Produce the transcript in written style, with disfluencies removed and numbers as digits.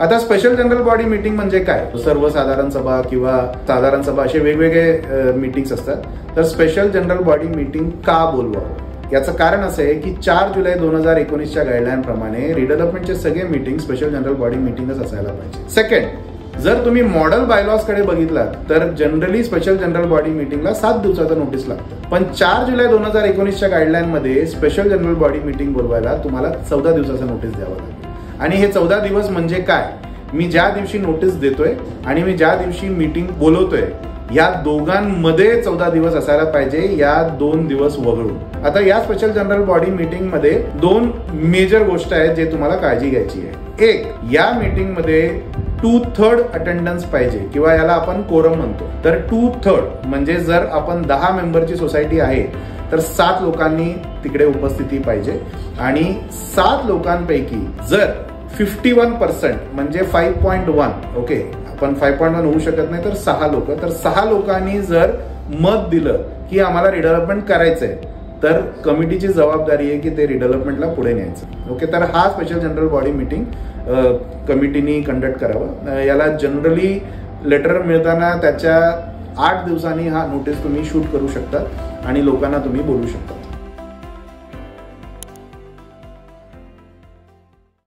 आता special general body meeting म्हणजे काय? सर्वसाधारण सभा किंवा साधारण सभा असे वेगवेगळे मीटिंग्स असतात. तर स्पेशल जनरल बॉडी मीटिंग का बोलवावं याचं कारण असं आहे की 4 जुलै 2019च्या गाईडलाईन प्रमाणे रिडेव्हलपमेंटचे सगळे मीटिंग स्पेशल जनरल बॉडी मीटिंगच असायला पाहिजे. सेकंड, जर तुम्ही मॉडेल बायलॉज कडे बघितलात तर जनरली स्पेशल जनरल बॉडी मीटिंगला 7 दिवसाचं नोटीस लागतं. पण 4 जुलै 2019च्या गाईडलाईन मध्ये स्पेशल जनरल बॉडी मीटिंग बोलवायला तुम्हाला 14 दिवसाचं नोटीस द्यावं लागेल. आणि हे 14 दिवस म्हणजे काय? मी ज्या दिवशी नोटीस देतोय आणि मी ज्या दिवशी मीटिंग बोलवतोय या दोघांमध्ये 14 दिवस असायला पाहिजे, या 2 दिवस वगळून. आता या स्पेशल जनरल बॉडी मीटिंग मध्ये 2 मेजर गोष्ट आहेत जे तुम्हाला काळजी घ्यायची आहे. एक, या मीटिंग मध्ये 2/3 अटेंडन्स पाहिजे किंवा याला आपण कोरम म्हणतो. तर 2/3 म्हणजे जर आपण 10 मेंबरची सोसायटी आहे तर 7 लोकांनी तिकडे उपस्थिती पाहिजे. आणि 7 लोकांपैकी जर 51% म्हणजे 5.1, ओके, पण 5.1 होऊ शकत नाही तर 6 लोक, तर 6 लोकांनी जर मत दिलं की आम्हाला रिडेव्हलपमेंट करायचंय तर कमिटीची जबाबदारी आहे की ते रिडेव्हलपमेंटला पुढे न्यायचं. ओके, तर हा स्पेशल जनरल बॉडी मीटिंग कमिटीनी कंडक्ट करावं. याला जनरली लेटर मिळताना त्याच्या 8 दिवसांनी हा नोटीस तुम्ही शूट करू शकता आणि लोकांना तुम्ही बोलू शकता.